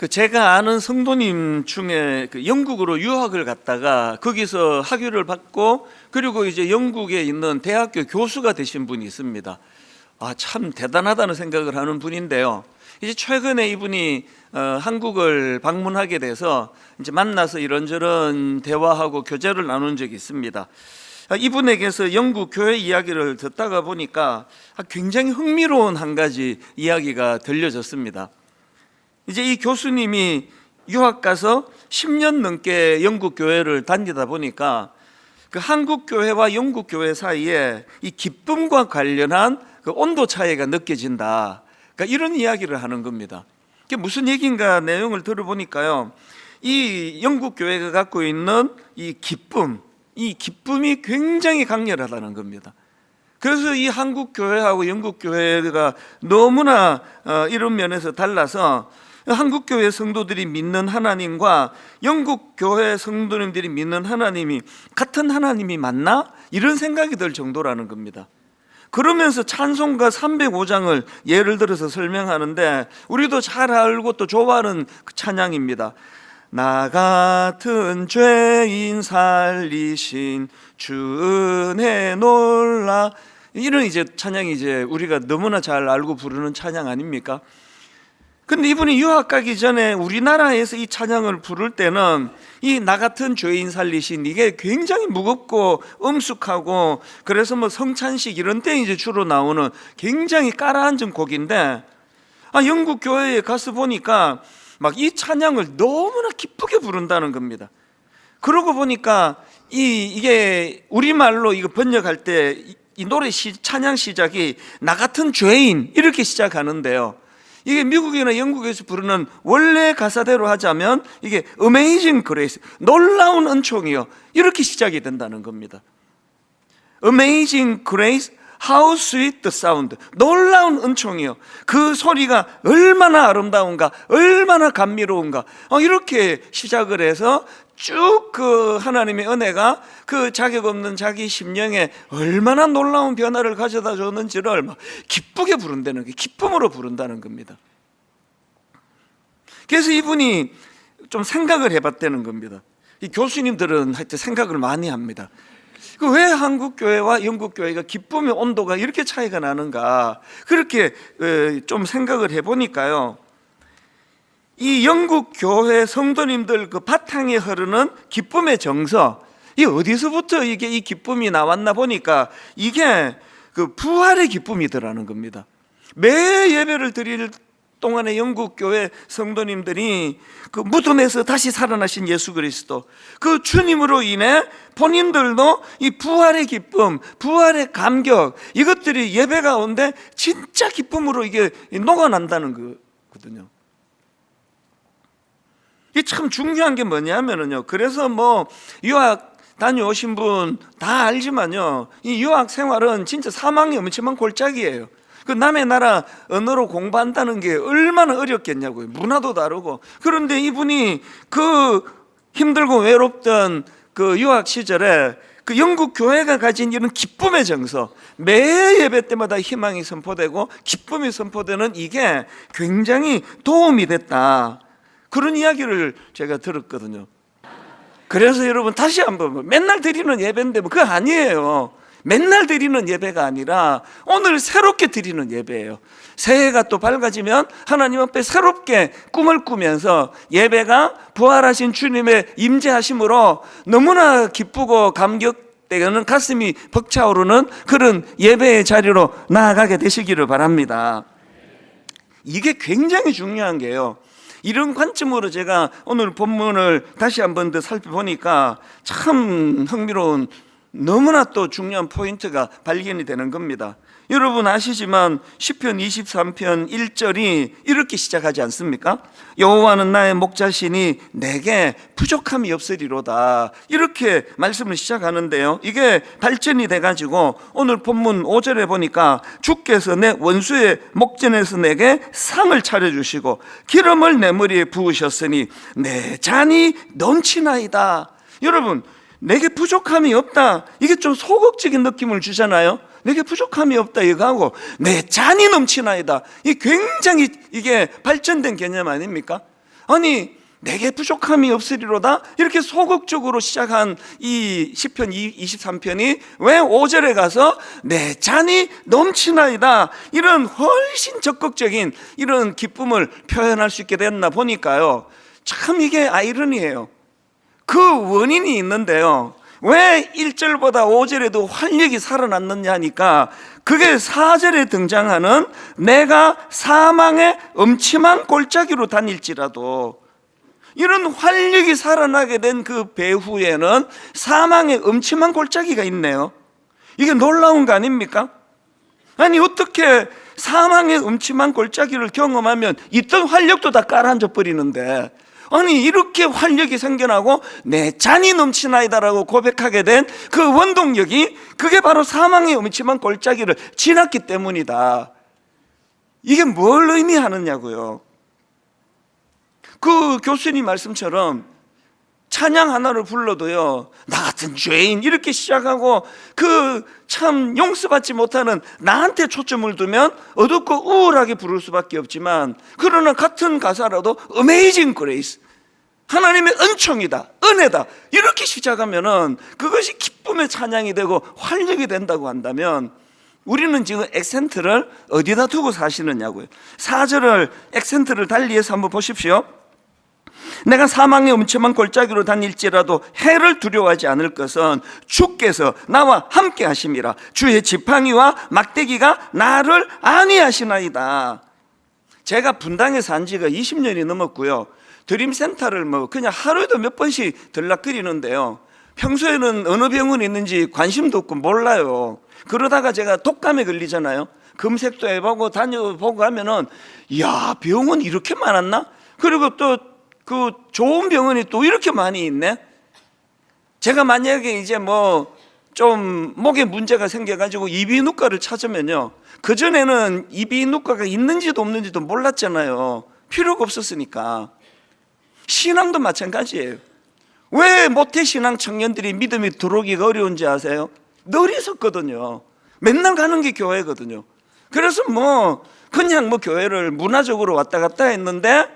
제가 아는 성도님 중에 영국으로 유학을 갔다가 거기서 학위를 받고 그리고 이제 영국에 있는 대학교 교수가 되신 분이 있습니다. 참 대단하다는 생각을 하는 분인데요. 이제 최근에 이분이 한국을 방문하게 돼서 이제 만나서 이런저런 대화하고 교제를 나눈 적이 있습니다. 이분에게서 영국 교회 이야기를 듣다가 보니까 굉장히 흥미로운 한 가지 이야기가 들려졌습니다. 이제 이 교수님이 유학 가서 10년 넘게 영국 교회를 다니다 보니까 그 한국 교회와 영국 교회 사이에 이 기쁨과 관련한 그 온도 차이가 느껴진다. 그러니까 이런 이야기를 하는 겁니다. 그게 무슨 얘기인가 내용을 들어보니까요, 이 영국 교회가 갖고 있는 이 기쁨이 굉장히 강렬하다는 겁니다. 그래서 이 한국 교회하고 영국 교회가 너무나 이런 면에서 달라서 한국 교회 성도들이 믿는 하나님과 영국 교회 성도님들이 믿는 하나님이 같은 하나님이 맞나? 이런 생각이 들 정도라는 겁니다. 그러면서 찬송가 305장을 예를 들어서 설명하는데 우리도 잘 알고 또 좋아하는 그 찬양입니다. 나 같은 죄인 살리신 주 은혜 놀라, 이런 이제 찬양이 이제 우리가 너무나 잘 알고 부르는 찬양 아닙니까? 근데 이분이 유학 가기 전에 우리나라에서 이 찬양을 부를 때는 이 나 같은 죄인 살리신 이게 굉장히 무겁고 엄숙하고, 그래서 뭐 성찬식 이런 때 이제 주로 나오는 굉장히 깔아앉은 곡인데, 영국 교회에 가서 보니까 막 이 찬양을 너무나 기쁘게 부른다는 겁니다. 그러고 보니까 이게 우리말로 이거 번역할 때 이 노래 찬양 시작이 나 같은 죄인 이렇게 시작하는데요, 이게 미국이나 영국에서 부르는 원래 가사대로 하자면 이게 Amazing Grace, 놀라운 은총이요, 이렇게 시작이 된다는 겁니다. Amazing Grace, How sweet the sound, 놀라운 은총이요, 그 소리가 얼마나 아름다운가, 얼마나 감미로운가, 이렇게 시작을 해서 쭉 그 하나님의 은혜가 그 자격 없는 자기 심령에 얼마나 놀라운 변화를 가져다 줬는지를 막 기쁘게 부른다는 게, 기쁨으로 부른다는 겁니다. 그래서 이분이 좀 생각을 해봤다는 겁니다. 이 교수님들은 하여튼 생각을 많이 합니다. 왜 한국 교회와 영국 교회가 기쁨의 온도가 이렇게 차이가 나는가, 그렇게 좀 생각을 해보니까요, 이 영국 교회 성도님들 그 바탕에 흐르는 기쁨의 정서, 이 어디서부터 이게 이 기쁨이 나왔나 보니까 이게 그 부활의 기쁨이더라는 겁니다. 매 예배를 드릴 동안에 영국 교회 성도님들이 그 무덤에서 다시 살아나신 예수 그리스도, 그 주님으로 인해 본인들도 이 부활의 기쁨, 부활의 감격, 이것들이 예배 가운데 진짜 기쁨으로 이게 녹아난다는 거거든요. 이게 참 중요한 게 뭐냐면요, 그래서 뭐 유학 다녀오신 분 다 알지만요, 이 유학 생활은 진짜 사망이 엄청난 골짜기예요. 그 남의 나라 언어로 공부한다는 게 얼마나 어렵겠냐고요. 문화도 다르고. 그런데 이분이 그 힘들고 외롭던 그 유학 시절에 그 영국 교회가 가진 이런 기쁨의 정서, 매 예배 때마다 희망이 선포되고 기쁨이 선포되는 이게 굉장히 도움이 됐다, 그런 이야기를 제가 들었거든요. 그래서 여러분 다시 한번, 맨날 드리는 예배인데 뭐 그거 아니에요. 맨날 드리는 예배가 아니라 오늘 새롭게 드리는 예배예요. 새해가 또 밝아지면 하나님 앞에 새롭게 꿈을 꾸면서 예배가 부활하신 주님의 임재하심으로 너무나 기쁘고 감격되는, 가슴이 벅차오르는 그런 예배의 자리로 나아가게 되시기를 바랍니다. 이게 굉장히 중요한 게요, 이런 관점으로 제가 오늘 본문을 다시 한 번 더 살펴보니까 참 흥미로운, 너무나 또 중요한 포인트가 발견이 되는 겁니다. 여러분 아시지만 시편 23편 1절이 이렇게 시작하지 않습니까? 여호와는 나의 목자시니 내게 부족함이 없으리로다, 이렇게 말씀을 시작하는데요, 이게 발전이 돼가지고 오늘 본문 5절에 보니까 주께서 내 원수의 목전에서 내게 상을 차려주시고 기름을 내 머리에 부으셨으니 내 잔이 넘치나이다. 여러분, 내게 부족함이 없다, 이게 좀 소극적인 느낌을 주잖아요. 내게 부족함이 없다 이거 하고 내 잔이 넘치나이다, 이 굉장히 이게 발전된 개념 아닙니까? 아니 내게 부족함이 없으리로다 이렇게 소극적으로 시작한 이 시편 23편이 왜 5절에 가서 내 잔이 넘치나이다 이런 훨씬 적극적인 이런 기쁨을 표현할 수 있게 됐나 보니까요, 참 이게 아이러니해요. 그 원인이 있는데요, 왜 1절보다 5절에도 활력이 살아났느냐 하니까 그게 4절에 등장하는 내가 사망의 음침한 골짜기로 다닐지라도, 이런 활력이 살아나게 된 그 배후에는 사망의 음침한 골짜기가 있네요. 이게 놀라운 거 아닙니까? 아니 어떻게 사망의 음침한 골짜기를 경험하면 있던 활력도 다 깔아앉아 버리는데, 아니 이렇게 활력이 생겨나고 내 잔이 넘치나이다라고 고백하게 된 그 원동력이 그게 바로 사망의 음침한 골짜기를 지났기 때문이다. 이게 뭘 의미하느냐고요. 그 교수님 말씀처럼 찬양 하나를 불러도요, 나 같은 죄인 이렇게 시작하고 그 참 용서받지 못하는 나한테 초점을 두면 어둡고 우울하게 부를 수밖에 없지만, 그러나 같은 가사라도 Amazing Grace, 하나님의 은총이다, 은혜다 이렇게 시작하면은 그것이 기쁨의 찬양이 되고 활력이 된다고 한다면, 우리는 지금 액센트를 어디다 두고 사시느냐고요. 4절을 액센트를 달리해서 한번 보십시오. 내가 사망의 음침한 골짜기로 다닐지라도 해를 두려워하지 않을 것은 주께서 나와 함께 하심이라. 주의 지팡이와 막대기가 나를 안위하시나이다. 제가 분당에 산 지가 20년이 넘었고요, 드림센터를 뭐 그냥 하루에도 몇 번씩 들락거리는데요, 평소에는 어느 병원이 있는지 관심도 없고 몰라요. 그러다가 제가 독감에 걸리잖아요. 검색도 해보고 다녀보고 하면은, 이야, 병원 이렇게 많았나? 그리고 또 그 좋은 병원이 또 이렇게 많이 있네. 제가 만약에 이제 뭐 좀 목에 문제가 생겨가지고 이비인후과를 찾으면요, 그전에는 이비인후과가 있는지도 없는지도 몰랐잖아요. 필요가 없었으니까. 신앙도 마찬가지예요. 왜 모태신앙 청년들이 믿음이 들어오기가 어려운지 아세요? 늘 있었거든요. 맨날 가는 게 교회거든요. 그래서 뭐 그냥 뭐 교회를 문화적으로 왔다 갔다 했는데,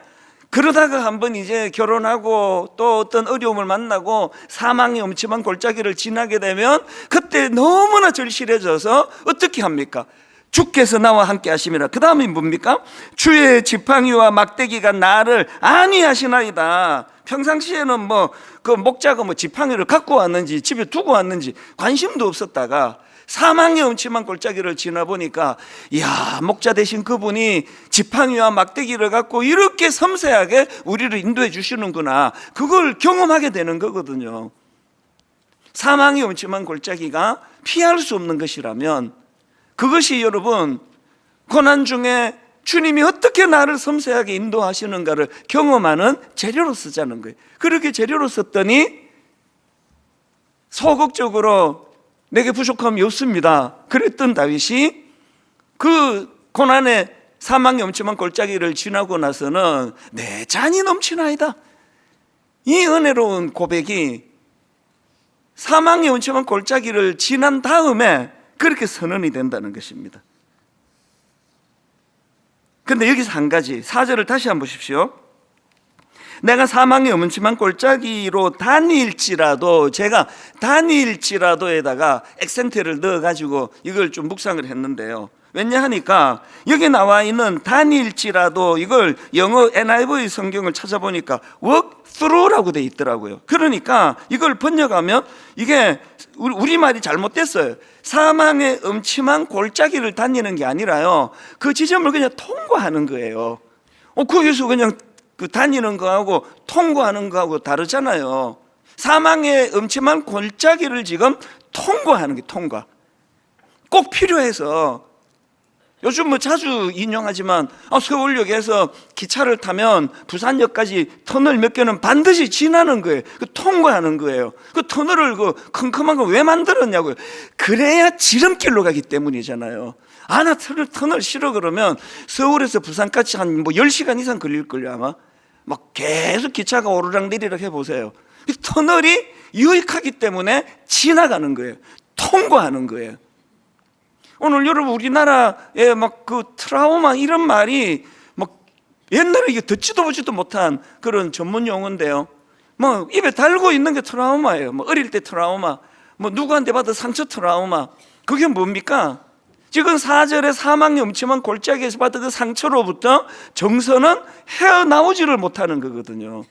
그러다가 한번 이제 결혼하고 또 어떤 어려움을 만나고 사망의 음침한 골짜기를 지나게 되면 그때 너무나 절실해져서 어떻게 합니까? 주께서 나와 함께 하심이라. 그 다음이 뭡니까? 주의 지팡이와 막대기가 나를 안위하시나이다. 평상시에는 뭐 그 목자가 뭐 지팡이를 갖고 왔는지 집에 두고 왔는지 관심도 없었다가 사망의 음침한 골짜기를 지나보니까, 이야, 목자 되신 그분이 지팡이와 막대기를 갖고 이렇게 섬세하게 우리를 인도해 주시는구나, 그걸 경험하게 되는 거거든요. 사망의 음침한 골짜기가 피할 수 없는 것이라면, 그것이 여러분 고난 중에 주님이 어떻게 나를 섬세하게 인도하시는가를 경험하는 재료로 쓰자는 거예요. 그렇게 재료로 썼더니 소극적으로 내게 부족함이 없습니다 그랬던 다윗이 그 고난의 사망의 음침한 골짜기를 지나고 나서는 내 잔이 넘치나이다, 이 은혜로운 고백이 사망의 음침한 골짜기를 지난 다음에 그렇게 선언이 된다는 것입니다. 그런데 여기서 한 가지, 4절을 다시 한번 보십시오. 내가 사망의 음침한 골짜기로 다닐지라도, 제가 다닐지라도에다가 액센트를 넣어가지고 이걸 좀 묵상을 했는데요, 왜냐 하니까 여기 나와 있는 다닐지라도, 이걸 영어 NIV 성경을 찾아보니까 walk through라고 돼 있더라고요. 그러니까 이걸 번역하면 이게 우리말이 잘못됐어요. 사망의 음침한 골짜기를 다니는 게 아니라요, 그 지점을 그냥 통과하는 거예요. 거기서 그냥 그 다니는 거하고 통과하는 거하고 다르잖아요. 사망의 음침한 골짜기를 지금 통과하는 게, 통과 꼭 필요해서 요즘 뭐 자주 인용하지만 서울역에서 기차를 타면 부산역까지 터널 몇 개는 반드시 지나는 거예요. 통과하는 거예요. 그 터널을 그 컴컴한 거 왜 만들었냐고요. 그래야 지름길로 가기 때문이잖아요. 나 터널 싫어 그러면 서울에서 부산까지 한 뭐 10시간 이상 걸릴걸요 아마. 막 계속 기차가 오르락 내리락 해보세요. 터널이 유익하기 때문에 지나가는 거예요. 통과하는 거예요. 오늘 여러분 우리나라에 막 그 트라우마 이런 말이 막 옛날에 이게 듣지도 보지도 못한 그런 전문 용어인데요. 뭐 입에 달고 있는 게 트라우마예요. 뭐 어릴 때 트라우마, 뭐 누구한테 받은 상처 트라우마. 그게 뭡니까? 지금 4절에 사망의 음침한 골짜기에서 받은 그 상처로부터 정서는 헤어나오지를 못하는 거거든요.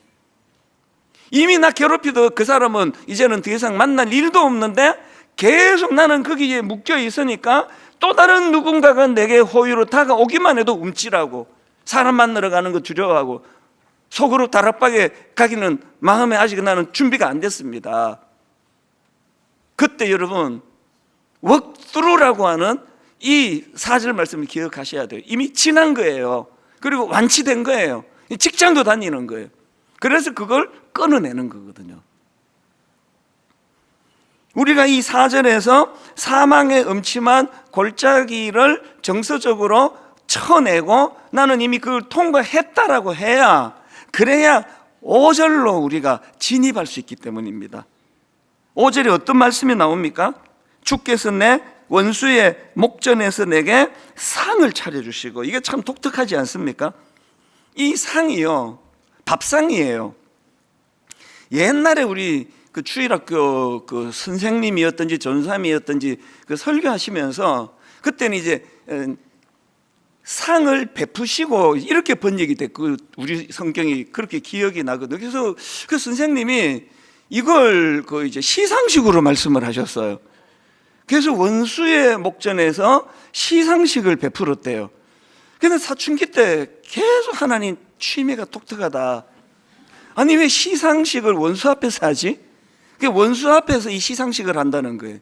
이미 나 괴롭히던 그 사람은 이제는 더 이상 만날 일도 없는데 계속 나는 거기에 묶여 있으니까 또 다른 누군가가 내게 호의로 다가오기만 해도 움찔하고 사람 만나러 가는 거 두려워하고 속으로 다락방에 가기는 마음에 아직 나는 준비가 안 됐습니다. 그때 여러분 웍두루라고 하는 이 4절 말씀을 기억하셔야 돼요. 이미 지난 거예요. 그리고 완치된 거예요. 직장도 다니는 거예요. 그래서 그걸 끊어내는 거거든요. 우리가 이 4절에서 사망의 음침한 골짜기를 정서적으로 쳐내고 나는 이미 그걸 통과했다라고 해야, 그래야 5절로 우리가 진입할 수 있기 때문입니다. 5절에 어떤 말씀이 나옵니까? 주께서 내 원수의 목전에서 내게 상을 차려주시고. 이게 참 독특하지 않습니까? 이 상이요, 밥상이에요. 옛날에 우리 그 주일학교 그 선생님이었든지 전사님이었든지 그 설교하시면서 그때는 이제 상을 베푸시고 이렇게 번역이 됐고, 우리 성경이 그렇게 기억이 나거든요. 그래서 그 선생님이 이걸 그 이제 시상식으로 말씀을 하셨어요. 그래서 원수의 목전에서 시상식을 베풀었대요. 근데 사춘기 때 계속 하나님 취미가 독특하다. 아니 왜 시상식을 원수 앞에서 하지? 원수 앞에서 이 시상식을 한다는 거예요.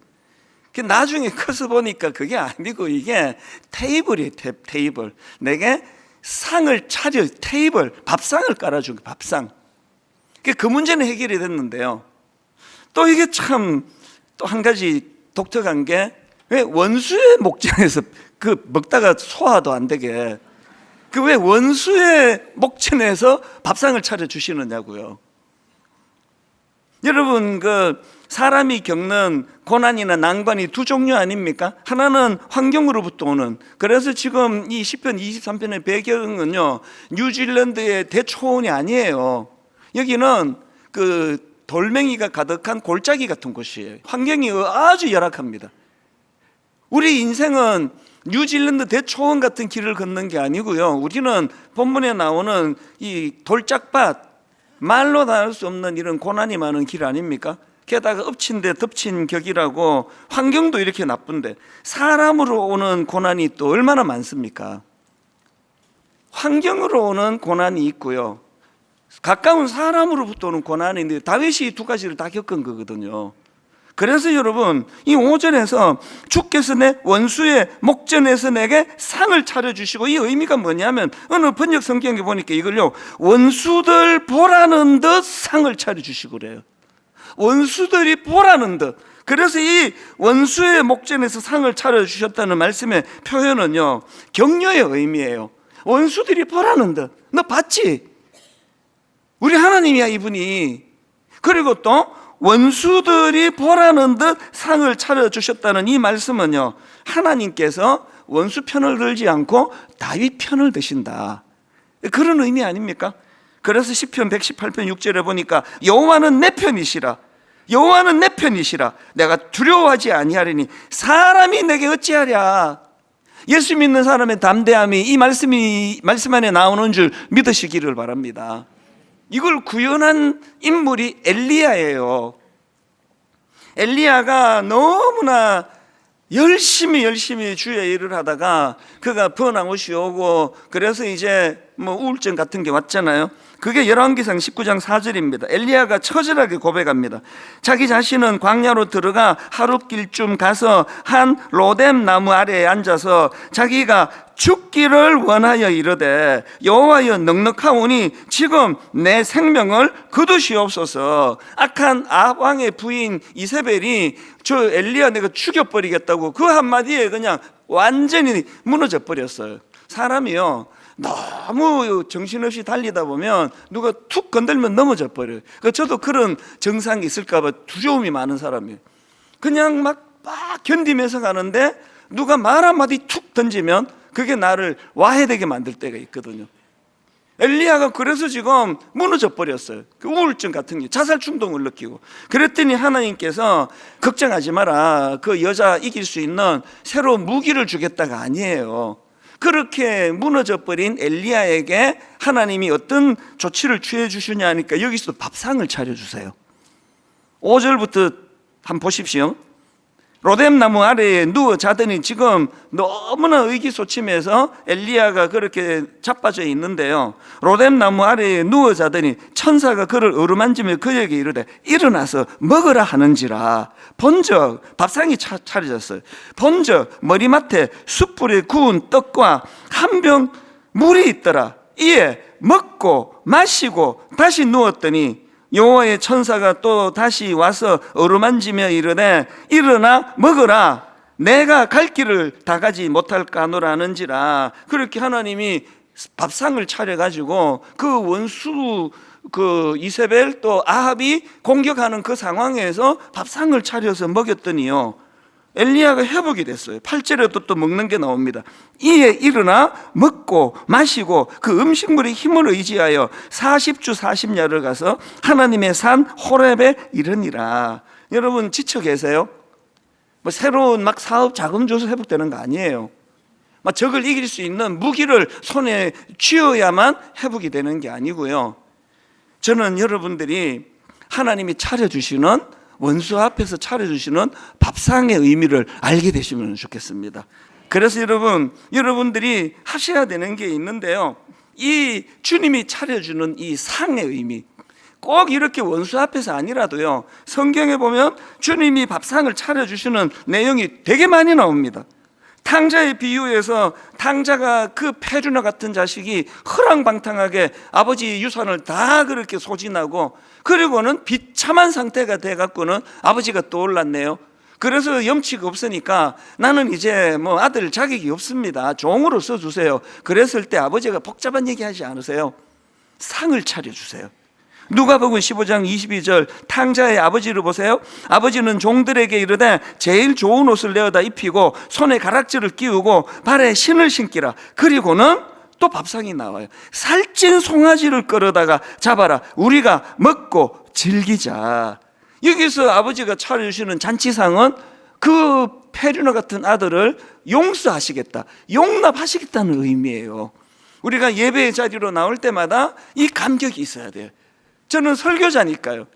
나중에 커서 보니까 그게 아니고 이게 테이블이에요. 테이블. 내게 상을 차려, 테이블, 밥상을 깔아준 거예요. 밥상. 그 문제는 해결이 됐는데요. 또 이게 참 또 한 가지 독특한 게, 왜 원수의 목전에서 그 먹다가 소화도 안 되게 그 왜 원수의 목전에서 밥상을 차려 주시느냐고요. 여러분, 그 사람이 겪는 고난이나 난관이 두 종류 아닙니까? 하나는 환경으로부터 오는, 그래서 지금 이 시편 23편의 배경은요, 뉴질랜드의 대초원이 아니에요. 여기는 그 돌멩이가 가득한 골짜기 같은 곳이에요. 환경이 아주 열악합니다. 우리 인생은 뉴질랜드 대초원 같은 길을 걷는 게 아니고요, 우리는 본문에 나오는 이 돌짝밭, 말로 다 할 수 없는 이런 고난이 많은 길 아닙니까? 게다가 엎친 데 덮친 격이라고, 환경도 이렇게 나쁜데 사람으로 오는 고난이 또 얼마나 많습니까? 환경으로 오는 고난이 있고요, 가까운 사람으로부터 오는 고난이 있는데 다윗이 두 가지를 다 겪은 거거든요. 그래서 여러분, 이 5절에서 주께서 내 원수의 목전에서 내게 상을 차려주시고, 이 의미가 뭐냐면 어느 번역 성경에 보니까 이걸요, 원수들 보라는 듯 상을 차려주시고 그래요. 원수들이 보라는 듯. 그래서 이 원수의 목전에서 상을 차려주셨다는 말씀의 표현은요, 격려의 의미예요. 원수들이 보라는 듯. 너 봤지? 우리 하나님이야 이분이. 그리고 또 원수들이 보라는 듯 상을 차려주셨다는 이 말씀은요, 하나님께서 원수 편을 들지 않고 다윗 편을 드신다, 그런 의미 아닙니까? 그래서 시편 118편 6절에 보니까 여호와는 내 편이시라, 여호와는 내 편이시라, 내가 두려워하지 아니하리니 사람이 내게 어찌하랴. 예수 믿는 사람의 담대함이 이 말씀 안에 나오는 줄 믿으시기를 바랍니다. 이걸 구현한 인물이 엘리야예요. 엘리야가 너무나 열심히 주의 일을 하다가 그가 번아웃이 오고, 그래서 이제 뭐 우울증 같은 게 왔잖아요. 그게 열왕기상 19장 4절입니다. 엘리야가 처절하게 고백합니다. 자기 자신은 광야로 들어가 하룻길쯤 가서 한 로뎀 나무 아래에 앉아서 자기가 죽기를 원하여 이르되, 여호와여 넉넉하오니 지금 내 생명을 거두시옵소서. 악한 아합 왕의 부인 이세벨이 저 엘리야 내가 죽여버리겠다고 그 한마디에 그냥 완전히 무너져 버렸어요. 사람이요, 너무 정신없이 달리다 보면 누가 툭 건들면 넘어져 버려요. 저도 그런 증상이 있을까 봐 두려움이 많은 사람이에요. 그냥 막 견디면서 가는데 누가 말 한마디 툭 던지면 그게 나를 와해되게 만들 때가 있거든요. 엘리야가 그래서 지금 무너져 버렸어요. 그 우울증 같은 게, 자살 충동을 느끼고. 그랬더니 하나님께서 걱정하지 마라, 그 여자 이길 수 있는 새로운 무기를 주겠다가 아니에요. 그렇게 무너져 버린 엘리야에게 하나님이 어떤 조치를 취해 주시냐 하니까 여기서 밥상을 차려주세요. 5절부터 한번 보십시오. 로뎀나무 아래에 누워 자더니, 지금 너무나 의기소침해서 엘리야가 그렇게 자빠져 있는데요, 로뎀나무 아래에 누워 자더니 천사가 그를 어루만지며 그에게 이르되 일어나서 먹으라 하는지라. 본적 밥상이 차려졌어요. 본적 머리맡에 숯불에 구운 떡과 한 병 물이 있더라. 이에 먹고 마시고 다시 누웠더니 여호와의 천사가 또 다시 와서 어루만지며 이르되 일어나 먹으라, 내가 갈 길을 다 가지 못할까 하노라 하는지라. 그렇게 하나님이 밥상을 차려가지고 그 원수, 그 이세벨 또 아합이 공격하는 그 상황에서 밥상을 차려서 먹였더니요, 엘리야가 회복이 됐어요. 8절에도 또 먹는 게 나옵니다. 이에 일어나 먹고 마시고 그 음식물의 힘을 의지하여 40주 40야를 가서 하나님의 산 호렙에 이르니라. 여러분 지쳐 계세요? 뭐 새로운 막 사업 자금 줘서 회복되는 거 아니에요. 막 적을 이길 수 있는 무기를 손에 쥐어야만 회복이 되는 게 아니고요. 저는 여러분들이 하나님이 차려주시는, 원수 앞에서 차려주시는 밥상의 의미를 알게 되시면 좋겠습니다. 그래서 여러분들이 하셔야 되는 게 있는데요, 이 주님이 차려주는 이 상의 의미, 꼭 이렇게 원수 앞에서 아니라도요, 성경에 보면 주님이 밥상을 차려주시는 내용이 되게 많이 나옵니다. 탕자의 비유에서 탕자가 그 페르나 같은 자식이 허랑방탕하게 아버지 유산을 다 그렇게 소진하고, 그리고는 비참한 상태가 돼갖고는 아버지가 떠올랐네요. 그래서 염치가 없으니까 나는 이제 뭐 아들 자격이 없습니다, 종으로 써주세요. 그랬을 때 아버지가 복잡한 얘기 하지 않으세요. 상을 차려주세요. 누가복음 15장 22절, 탕자의 아버지를 보세요. 아버지는 종들에게 이르되 제일 좋은 옷을 내어다 입히고 손에 가락지를 끼우고 발에 신을 신기라. 그리고는 또 밥상이 나와요. 살찐 송아지를 끌어다가 잡아라, 우리가 먹고 즐기자. 여기서 아버지가 차려주시는 잔치상은 그 페르나 같은 아들을 용서하시겠다, 용납하시겠다는 의미예요. 우리가 예배의 자리로 나올 때마다 이 감격이 있어야 돼요. 저는 설교자니까요.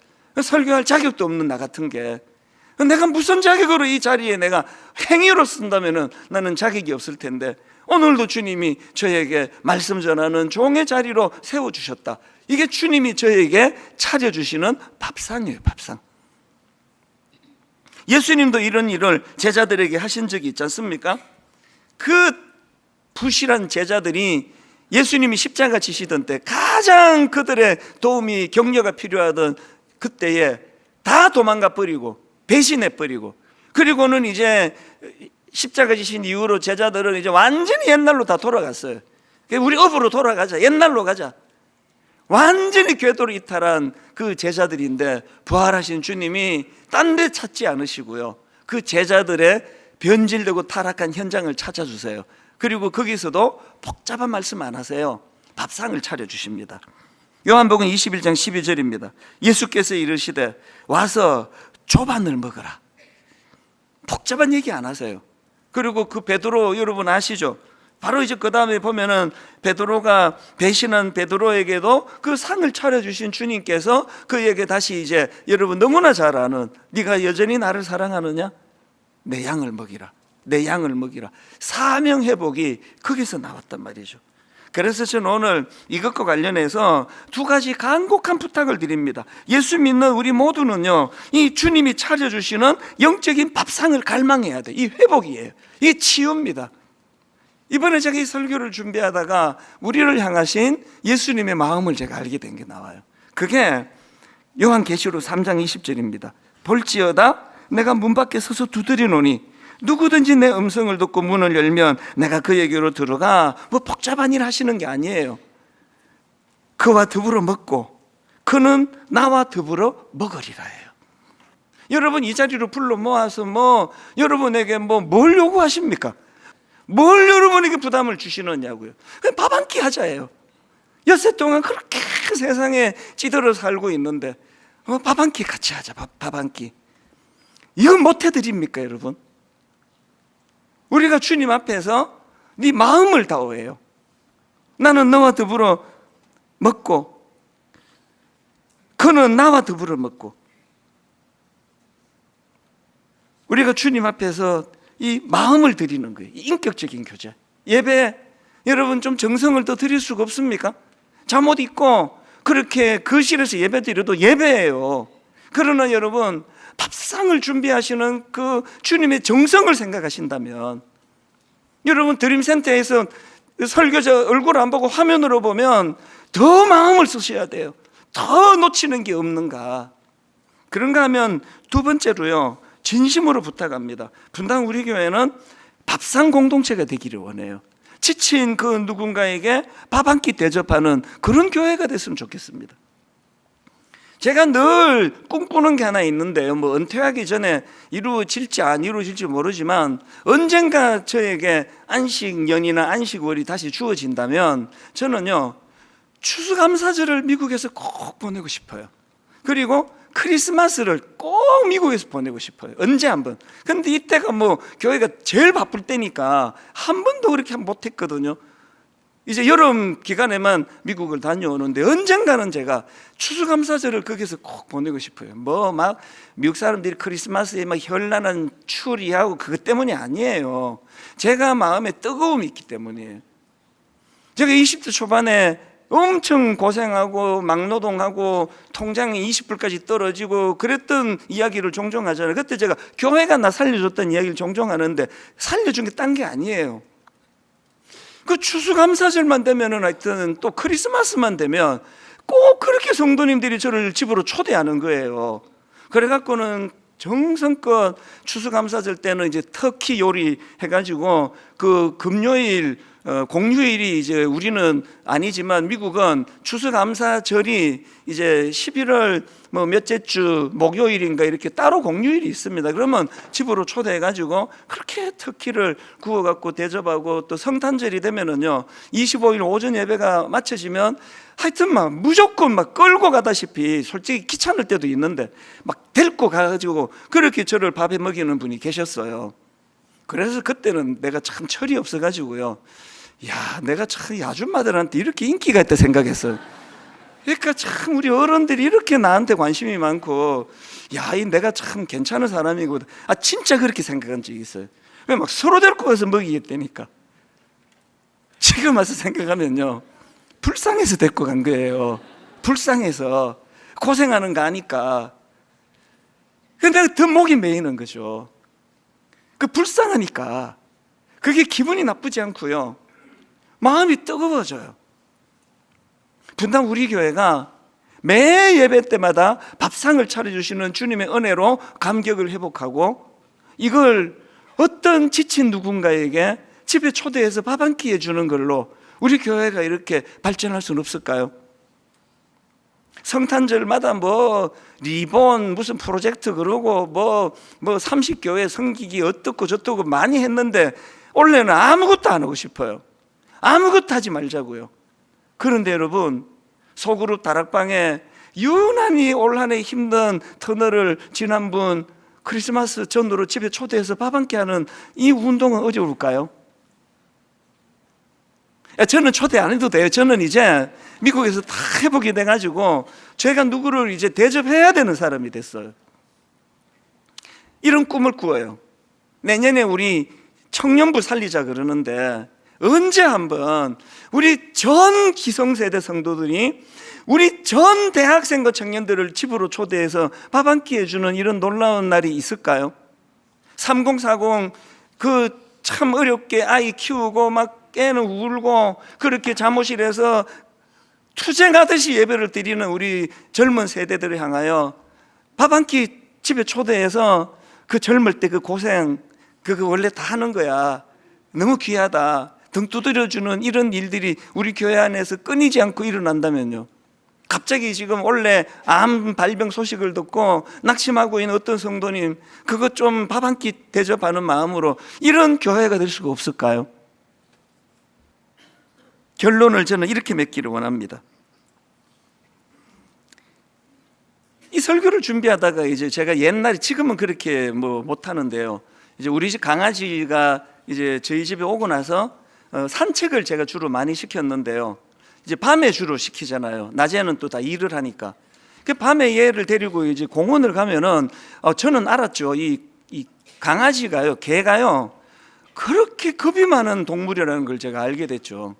설교할 자격도 없는 나 같은 게, 내가 무슨 자격으로 이 자리에 내가 행위로 쓴다면 나는 자격이 없을 텐데, 오늘도 주님이 저에게 말씀 전하는 종의 자리로 세워주셨다. 이게 주님이 저에게 차려주시는 밥상이에요. 밥상. 예수님도 이런 일을 제자들에게 하신 적이 있지 않습니까? 그 부실한 제자들이 예수님이 십자가 지시던 때 가장 그들의 도움이, 격려가 필요하던 그때에 다 도망가 버리고 배신해 버리고, 그리고는 이제 십자가 지신 이후로 제자들은 이제 완전히 옛날로 다 돌아갔어요. 우리 업으로 돌아가자, 옛날로 가자. 완전히 궤도를 이탈한 그 제자들인데, 부활하신 주님이 딴 데 찾지 않으시고요, 그 제자들의 변질되고 타락한 현장을 찾아주세요. 그리고 거기서도 복잡한 말씀 안 하세요. 밥상을 차려주십니다. 요한복음 21장 12절입니다. 예수께서 이르시되 와서 조반을 먹으라. 복잡한 얘기 안 하세요. 그리고 그 베드로 여러분 아시죠? 바로 이제 그 다음에 보면은 베드로가 배신한 베드로에게도 그 상을 차려주신 주님께서 그에게 다시 이제 여러분 너무나 잘 아는, 네가 여전히 나를 사랑하느냐? 내 양을 먹이라. 내 양을 먹이라. 사명 회복이 거기서 나왔단 말이죠. 그래서 저는 오늘 이것과 관련해서 두 가지 간곡한 부탁을 드립니다. 예수 믿는 우리 모두는요, 이 주님이 차려주시는 영적인 밥상을 갈망해야 돼. 이 회복이에요. 이게 치유입니다. 이번에 제가 이 설교를 준비하다가 우리를 향하신 예수님의 마음을 제가 알게 된 게 나와요. 그게 요한계시록 3장 20절입니다. 볼지어다 내가 문 밖에 서서 두드리노니 누구든지 내 음성을 듣고 문을 열면 내가 그에게로 들어가. 뭐 복잡한 일 하시는 게 아니에요. 그와 더불어 먹고 그는 나와 더불어 먹으리라예요. 여러분 이 자리로 불러 모아서 뭐 여러분에게 뭘 요구하십니까? 뭘 여러분에게 부담을 주시느냐고요. 밥 한 끼 하자예요. 엿새 동안 그렇게 세상에 찌들어 살고 있는데 밥 한 끼 같이 하자. 밥 한 끼. 이거 못 해드립니까 여러분? 우리가 주님 앞에서 네 마음을 다오해요. 나는 너와 더불어 먹고 그는 나와 더불어 먹고. 우리가 주님 앞에서 이 마음을 드리는 거예요. 인격적인 교제. 예배, 여러분 좀 정성을 더 드릴 수가 없습니까? 잠옷 입고 그렇게 거실에서 예배 드려도 예배예요. 그러나 여러분 밥상을 준비하시는 그 주님의 정성을 생각하신다면, 여러분 드림센터에서 설교자 얼굴 안 보고 화면으로 보면 더 마음을 쓰셔야 돼요. 더 놓치는 게 없는가. 그런가 하면 두 번째로요, 진심으로 부탁합니다. 분당 우리 교회는 밥상 공동체가 되기를 원해요. 지친 그 누군가에게 밥 한 끼 대접하는 그런 교회가 됐으면 좋겠습니다. 제가 늘 꿈꾸는 게 하나 있는데요, 뭐 은퇴하기 전에 이루어질지 안 이루어질지 모르지만 언젠가 저에게 안식년이나 안식월이 다시 주어진다면 저는요 추수감사절을 미국에서 꼭 보내고 싶어요. 그리고 크리스마스를 꼭 미국에서 보내고 싶어요. 언제 한번. 근데 이때가 뭐 교회가 제일 바쁠 때니까 한 번도 그렇게 못했거든요. 이제 여름 기간에만 미국을 다녀오는데 언젠가는 제가 추수감사절을 거기서 꼭 보내고 싶어요. 뭐 막 미국 사람들이 크리스마스에 막 현란한 추리하고 그것 때문이 아니에요. 제가 마음에 뜨거움이 있기 때문이에요. 제가 20대 초반에 엄청 고생하고 막노동하고 통장이 20불까지 떨어지고 그랬던 이야기를 종종 하잖아요. 그때 제가 교회가 나 살려줬다는 이야기를 종종 하는데 살려준 게 딴 게 아니에요. 그 추수감사절만 되면은 하여튼 또 크리스마스만 되면 꼭 그렇게 성도님들이 저를 집으로 초대하는 거예요. 그래갖고는 정성껏 추수감사절 때는 이제 터키 요리 해가지고 그 금요일 공휴일이 이제 우리는 아니지만 미국은 추수감사절이 이제 11월 뭐 몇째 주 목요일인가 이렇게 따로 공휴일이 있습니다. 그러면 집으로 초대해가지고 그렇게 터키를 구워갖고 대접하고, 또 성탄절이 되면은요 25일 오전 예배가 마쳐지면 하여튼 막 무조건 막 끌고 가다시피, 솔직히 귀찮을 때도 있는데 막 데리고 가가지고 그렇게 저를 밥해 먹이는 분이 계셨어요. 그래서 그때는 내가 참 철이 없어가지고요, 야, 내가 참 이 아줌마들한테 이렇게 인기가 있다 생각했어요. 그러니까 참 우리 어른들이 이렇게 나한테 관심이 많고, 야, 이 내가 참 괜찮은 사람이고, 진짜 그렇게 생각한 적이 있어요. 왜 막 서로 데리고 가서 먹이겠다니까. 지금 와서 생각하면요, 불쌍해서 데리고 간 거예요. 불쌍해서 고생하는 거 아니까. 근데 더 목이 메이는 거죠. 그 불쌍하니까 그게 기분이 나쁘지 않고요, 마음이 뜨거워져요. 분당 우리 교회가 매 예배 때마다 밥상을 차려주시는 주님의 은혜로 감격을 회복하고, 이걸 어떤 지친 누군가에게 집에 초대해서 밥 한 끼 해주는 걸로 우리 교회가 이렇게 발전할 수는 없을까요? 성탄절마다 뭐 리본 무슨 프로젝트 그러고 뭐 30교회 섬기기 어떻고 저떻고 많이 했는데 올해는 아무것도 안 하고 싶어요. 아무것도 하지 말자고요. 그런데 여러분, 소그룹 다락방에 유난히 올 한 해 힘든 터널을 지난 분 크리스마스 전으로 집에 초대해서 밥 한 끼 하는 이 운동은 어려울까요? 저는 초대 안 해도 돼요. 저는 이제 미국에서 다 회복이 돼가지고 제가 누구를 이제 대접해야 되는 사람이 됐어요. 이런 꿈을 꾸어요. 내년에 우리 청년부 살리자 그러는데 언제 한번 우리 전 기성세대 성도들이 우리 전 대학생과 청년들을 집으로 초대해서 밥 한 끼 해주는 이런 놀라운 날이 있을까요? 3040 그 참 어렵게 아이 키우고 막 깨는 울고 그렇게 잠옷실에서 투쟁하듯이 예배를 드리는 우리 젊은 세대들을 향하여 밥 한 끼 집에 초대해서 그 젊을 때 그 고생 그거 원래 다 하는 거야, 너무 귀하다, 등 두드려주는 이런 일들이 우리 교회 안에서 끊이지 않고 일어난다면요, 갑자기 지금 원래 암 발병 소식을 듣고 낙심하고 있는 어떤 성도님, 그거 좀 밥 한 끼 대접하는 마음으로 이런 교회가 될 수가 없을까요? 결론을 저는 이렇게 맺기를 원합니다. 이 설교를 준비하다가 이제 제가 옛날에, 지금은 그렇게 못하는데요, 이제 우리 집 강아지가 이제 저희 집에 오고 나서 산책을 제가 주로 많이 시켰는데요, 이제 밤에 주로 시키잖아요. 낮에는 또 다 일을 하니까. 그 밤에 얘를 데리고 이제 공원을 가면은 저는 알았죠. 이 강아지가요, 개가요, 그렇게 겁이 많은 동물이라는 걸 제가 알게 됐죠.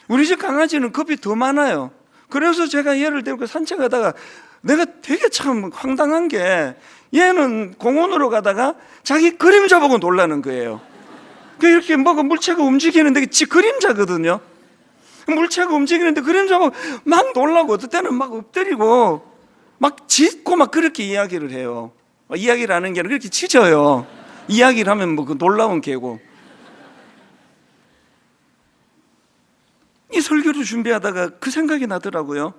우리 집 강아지는 겁이 더 많아요. 그래서 제가 얘를 데리고 산책하다가 내가 되게 참 황당한 게, 얘는 공원으로 가다가 자기 그림자 보고 놀라는 거예요. 이렇게 물체가 움직이는데 지 그림자거든요. 물체가 움직이는데 그림자 보고 막 놀라고, 어떨 때는 막 엎드리고 막 짖고 막 그렇게 이야기를 해요. 이야기를 하는 게 아니라 그렇게 짖어요. 이야기를 하면 그 놀라운 개고. 이 설교를 준비하다가 그 생각이 나더라고요.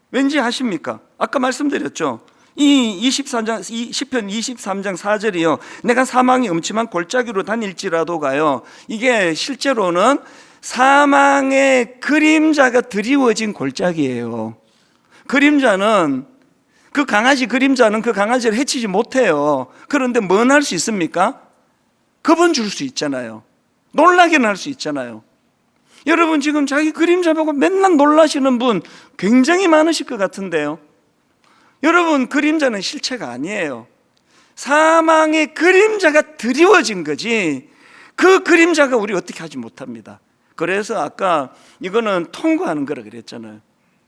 왠지 아십니까? 아까 말씀드렸죠. 이 23장, 시편 23장 4절이요, 내가 사망의 음침한 골짜기로 다닐지라도가요, 이게 실제로는 사망의 그림자가 드리워진 골짜기예요. 그림자는, 그 강아지 그림자는 그 강아지를 해치지 못해요. 그런데 뭘 할 수 있습니까? 겁은 줄 수 있잖아요. 놀라게는 할 수 있잖아요. 여러분, 지금 자기 그림자 보고 맨날 놀라시는 분 굉장히 많으실 것 같은데요. 여러분, 그림자는 실체가 아니에요. 사망의 그림자가 드리워진 거지, 그 그림자가 우리 어떻게 하지 못합니다. 그래서 아까 이거는 통과하는 거라 그랬잖아요.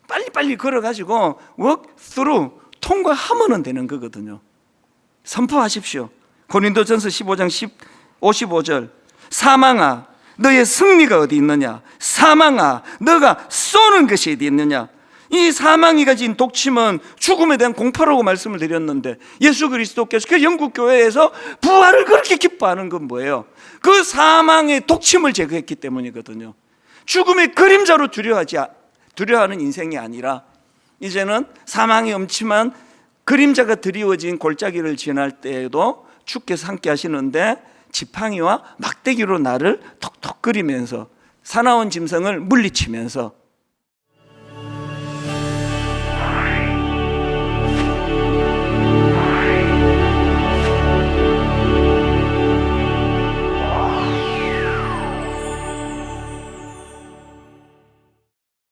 빨리빨리 걸어가지고 walk through, 통과하면 되는 거거든요. 선포하십시오. 고린도전서 15장 55절, 사망아 너의 승리가 어디 있느냐, 사망아 너가 쏘는 것이 어디 있느냐. 이 사망이 가진 독침은 죽음에 대한 공포라고 말씀을 드렸는데, 예수 그리스도께서 그 영국 교회에서 부활을 그렇게 기뻐하는 건 뭐예요? 그 사망의 독침을 제거했기 때문이거든요. 죽음의 그림자로 두려워하는 인생이 아니라, 이제는 사망의 음침한 그림자가 드리워진 골짜기를 지날 때에도 주께서 함께 하시는데, 지팡이와 막대기로 나를 톡톡 끓이면서 사나운 짐승을 물리치면서